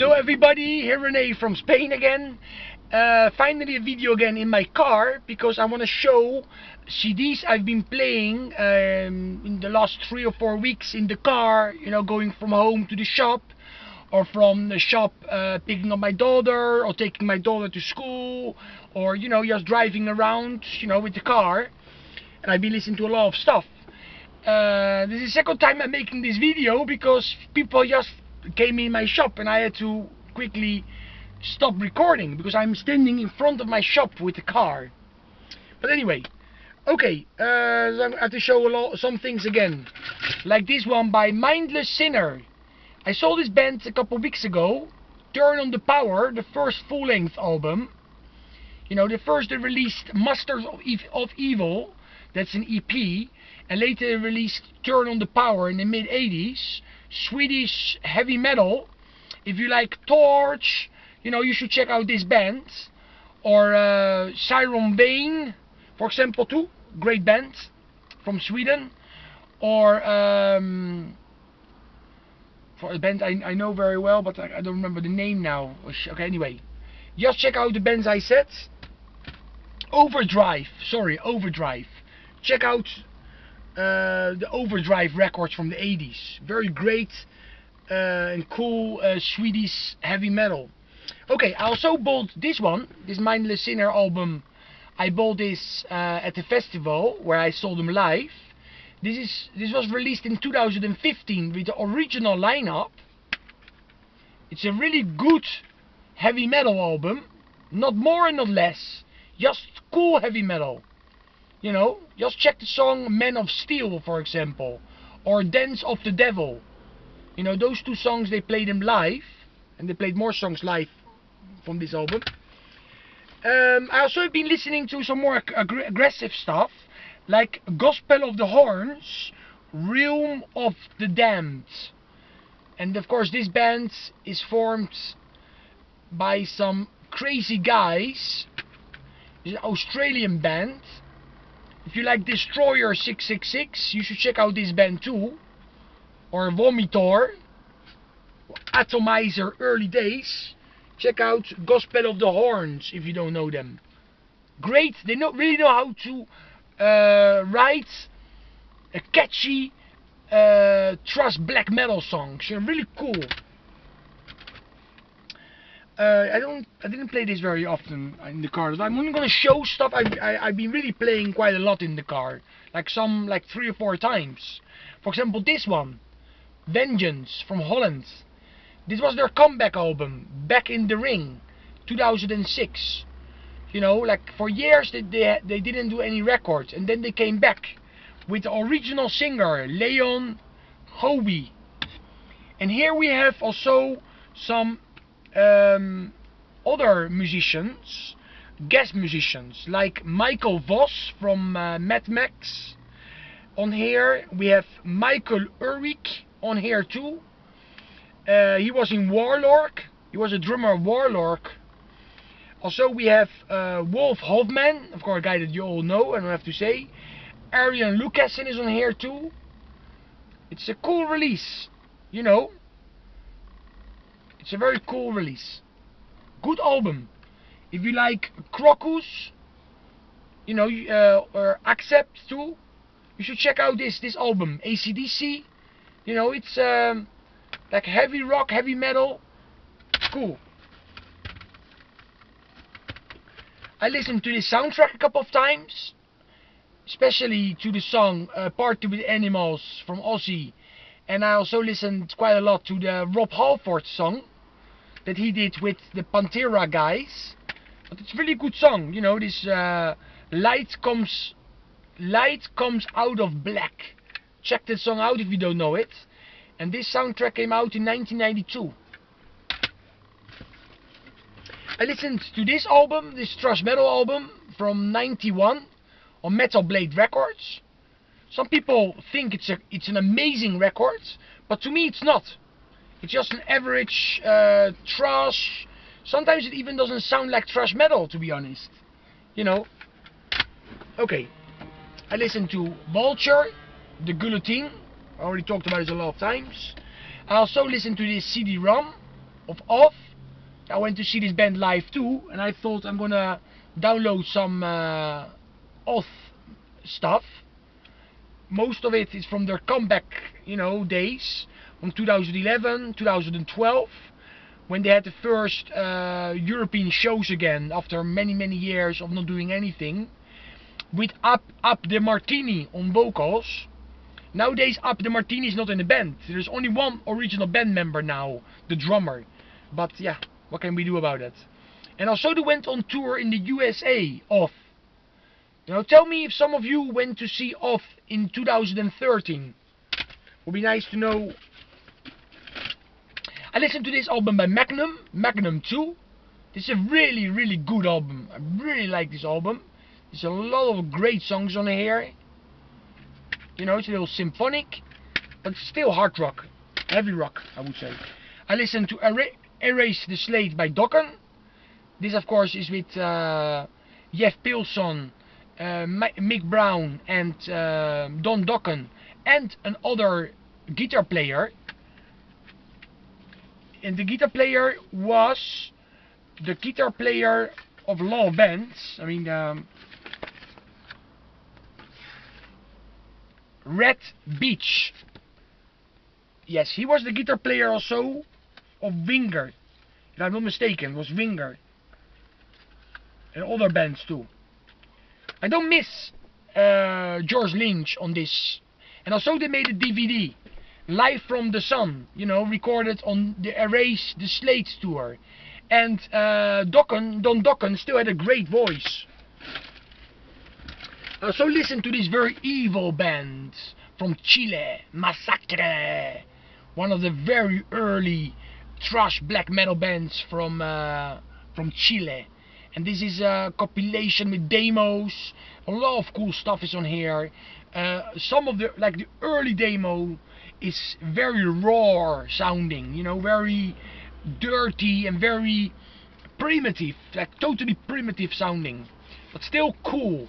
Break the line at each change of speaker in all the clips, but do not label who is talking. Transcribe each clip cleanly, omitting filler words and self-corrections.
Hello everybody, here Rene from Spain again. Finally a video again in my car, because I want to show CDs I've been playing in the last 3 or 4 weeks in the car, you know, going from home to the shop, or from the shop picking up my daughter, or taking my daughter to school, or, you know, just driving around, you know, with the car. And I've been listening to a lot of stuff. This is the second time I'm making this video, because people just came in my shop and I had to quickly stop recording because I'm standing in front of my shop with the car. But anyway, okay, so I have to show some things again, like this one by Mindless Sinner. I saw this band a couple weeks ago. Turn on the Power, the first full-length album. You know, the first they released Masters of Evil, that's an EP, and later they released Turn on the Power in the mid-80s. Swedish heavy metal. If you like Torch, you know, you should check out this band. Or Siren Vein, for example, too. Great band from Sweden. Or for a band I know very well, but I don't remember the name now. Okay, anyway, just check out the bands I said. Overdrive. Check out the Overdrive records from the 80s. Very great and cool Swedish heavy metal. Okay, I also bought this one, this Mindless Sinner album. I bought this at the festival where I saw them live. This was released in 2015 with the original lineup. It's a really good heavy metal album, not more and not less, just cool heavy metal. You know, just check the song Man of Steel, for example, or Dance of the Devil. You know, those two songs, they played them live, and they played more songs live from this album. I also have been listening to some more aggressive stuff, like Gospel of the Horns, Realm of the Damned. And of course this band is formed by some crazy guys. It's an Australian band. If you like Destroyer 666, you should check out this band too. Or Vomitor, Atomizer Early Days. Check out Gospel of the Horns if you don't know them. Great, they really know how to write a catchy thrash black metal songs. They're really cool. I didn't play this very often in the car. I'm only gonna show stuff I've been really playing quite a lot in the car, like 3 or 4 times. For example, this one, Vengeance from Holland. This was their comeback album, Back in the Ring, 2006. You know, like for years they didn't do any records, and then they came back with the original singer Leon Hobie. And here we have also some other musicians, guest musicians, like Michael Voss from Mad Max. On here we have Michael Ulrich on here too. He was in Warlock. He was a drummer of Warlock. Also we have Wolf Hoffman, of course, a guy that you all know, I don't have to say. Arian Lucassen is on here too. It's a cool release, you know. It's a very cool release. Good album. If you like Crocus, you know, or Accept too, you should check out this album, AC/DC. You know, it's like heavy rock, heavy metal. Cool. I listened to this soundtrack a couple of times, especially to the song Party with Animals from Ozzy. And I also listened quite a lot to the Rob Halford song that he did with the Pantera guys. But it's a really good song, you know, this light comes out of black. Check that song out if you don't know it. And this soundtrack came out in 1992. I listened to this album, this thrash metal album from '91 on Metal Blade Records. Some people think it's an amazing record, but to me it's not. It's just an average thrash. Sometimes it even doesn't sound like thrash metal, to be honest. You know. Okay. I listened to Vulture, the Guillotine. I already talked about it a lot of times. I also listened to this CD-ROM of Off. I went to see this band live too, and I thought I'm gonna download some Off stuff. Most of it is from their comeback, days, from 2011, 2012, when they had the first European shows again after many years of not doing anything, with Up de Martini on vocals. Nowadays, Up de Martini is not in the band. There's only one original band member now, the drummer. But yeah, what can we do about that? And also they went on tour in the USA, Off. Tell me if some of you went to see Off in 2013. Would be nice to know. I listened to this album by Magnum, Magnum 2. This is a really good album. I really like this album. There's a lot of great songs on here. It's a little symphonic, but still hard rock. Heavy rock, I would say. I listened to Erase the Slate by Dokken. This, of course, is with Jeff Pilson, Mick Brown, and Don Dokken, and another guitar player. And the guitar player was the guitar player of a lot of bands. I mean, Red Beach. Yes, he was the guitar player also of Winger. If I'm not mistaken, it was Winger. And other bands too. I don't miss George Lynch on this. And also they made a DVD. Live from the Sun, recorded on the Erase the Slate tour. And Don Dokken still had a great voice. I also listened to this very evil band from Chile, Massacre. One of the very early thrash black metal bands from Chile. And this is a compilation with demos. A lot of cool stuff is on here. Some of the early demo is very raw sounding, very dirty and very primitive, totally primitive sounding, but still cool.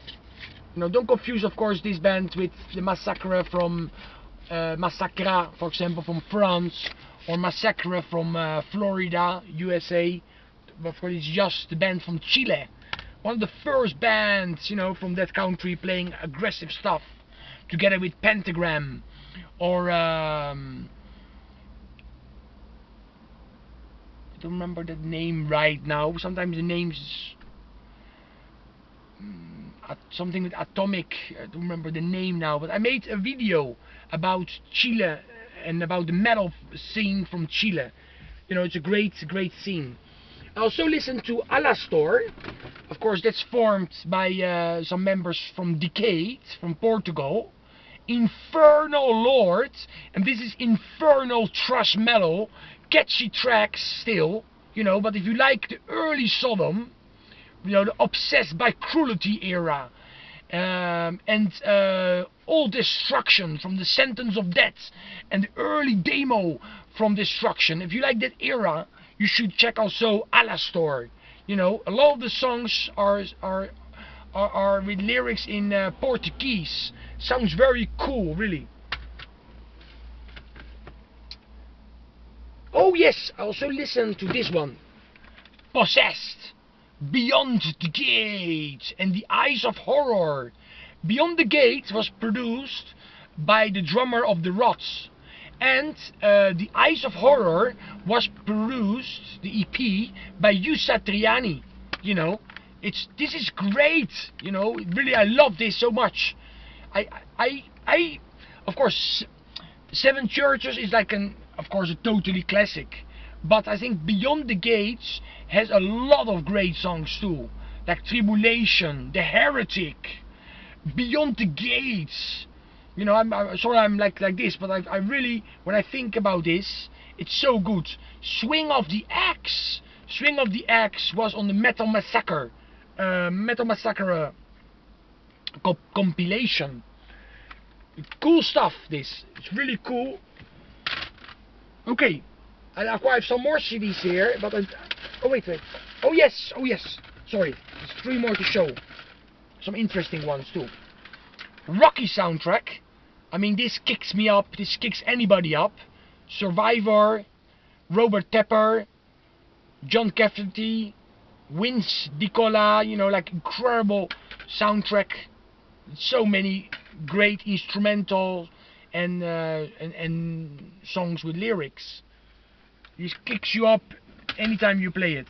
Don't confuse, of course, this band with the Massacre from Massacra, for example, from France, or Massacre from Florida, USA. Of course, it's just the band from Chile. One of the first bands, from that country playing aggressive stuff, together with Pentagram, or I don't remember the name right now. Sometimes the names something with Atomic. I don't remember the name now, but I made a video about Chile and about the metal scene from Chile. It's a great scene. I also listened to Alastor. Of course, that's formed by some members from Decade, from Portugal. Infernal Lords, and this is infernal thrash metal, catchy tracks still, but if you like the early Sodom, the Obsessed by Cruelty era, and all Destruction from the Sentence of Death, and the early demo from Destruction, if you like that era, you should check also Alastor. A lot of the songs are with lyrics in Portuguese. Sounds very cool, really. Oh yes, I also listened to this one. Possessed, Beyond the Gate, and the Eyes of Horror. Beyond the Gate was produced by the drummer of the Rots. And the Eyes of Horror was produced, the EP, by Yusa Triani. This is great, really, I love this so much. I of course, Seven Churches is of course, a totally classic, but I think Beyond the Gates has a lot of great songs too, like Tribulation, The Heretic, Beyond the Gates. I'm sorry I'm like this, but I really, when I think about this, it's so good. Swing of the Axe was on the Metal Massacre. Compilation. Cool stuff, this. It's really cool. Okay. I have some more CDs here, but oh wait. Oh yes. Sorry. There's 3 more to show. Some interesting ones too. Rocky soundtrack. I mean, this kicks me up. This kicks anybody up. Survivor, Robert Tepper, John Cafferty, Vince DiCola, you know, like incredible soundtrack. So many great instrumental and songs with lyrics. It kicks you up anytime you play it.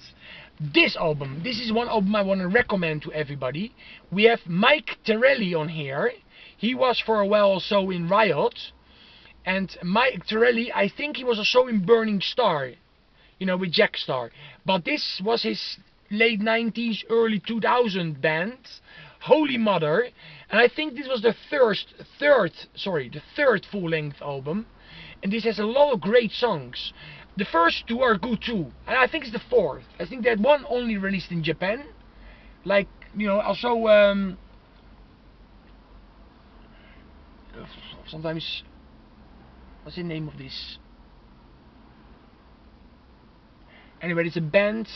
This album, this is one album I want to recommend to everybody. We have Mike Terrelli on here. He was for a while also in Riot. And Mike Terrelli, I think he was also in Burning Star, you know, with Jack Star. But this was his late 90s, early 2000 band, Holy Mother. And I think this was the third full-length album. And this has a lot of great songs. The first two are good too, and I think it's the fourth. I think that one only released in Japan. Like, you know, also sometimes, what's the name of this? Anyway, it's a band.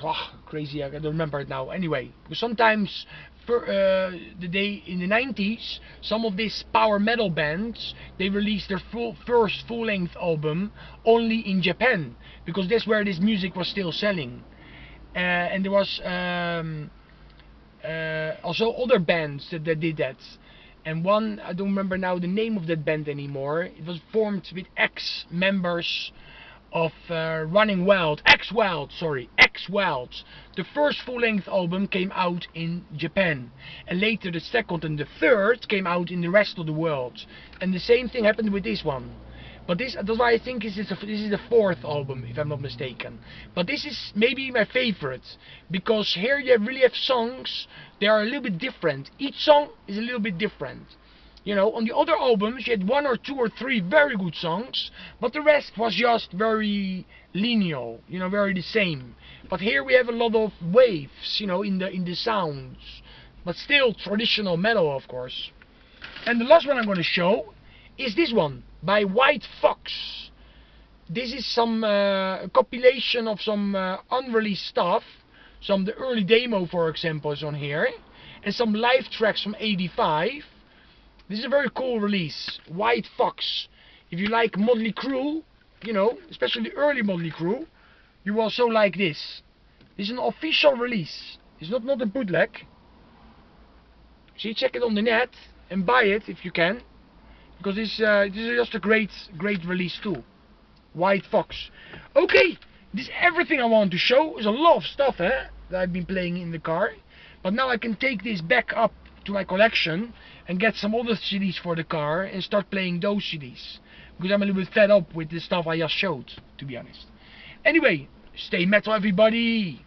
Oh, crazy, I don't remember it now. Anyway, sometimes in the 90s, some of these power metal bands, they released their first full-length album only in Japan, because that's where this music was still selling. And there was also other bands that did that. And one, I don't remember now the name of that band anymore. It was formed with ex-members of Running Wild, X-Wild. The first full-length album came out in Japan, and later the second and the third came out in the rest of the world. And the same thing happened with this one. But that's why I think this is the fourth album, if I'm not mistaken. But this is maybe my favorite, because here you really have songs. They are a little bit different. Each song is a little bit different. You know, on the other albums you had one or two or three very good songs, but the rest was just very linear, you know, very the same. But here we have a lot of waves, you know, in the sounds, but still traditional metal, of course. And the last one I'm going to show is this one by White Fox. This is some compilation of some unreleased stuff. The early demo, for example, is on here, and some live tracks from '85. This is a very cool release, White Fox. If you like Motley Crue, you know, especially the early Motley Crue, you will also like this. This is an official release. It's not a bootleg. So you check it on the net and buy it if you can, because this is just a great release too. White Fox. Okay, this is everything I want to show. There's a lot of stuff that I've been playing in the car, but now I can take this back up to my collection and get some other CDs for the car and start playing those CDs, because I'm a little bit fed up with the stuff I just showed, to be honest. Anyway, stay metal, everybody.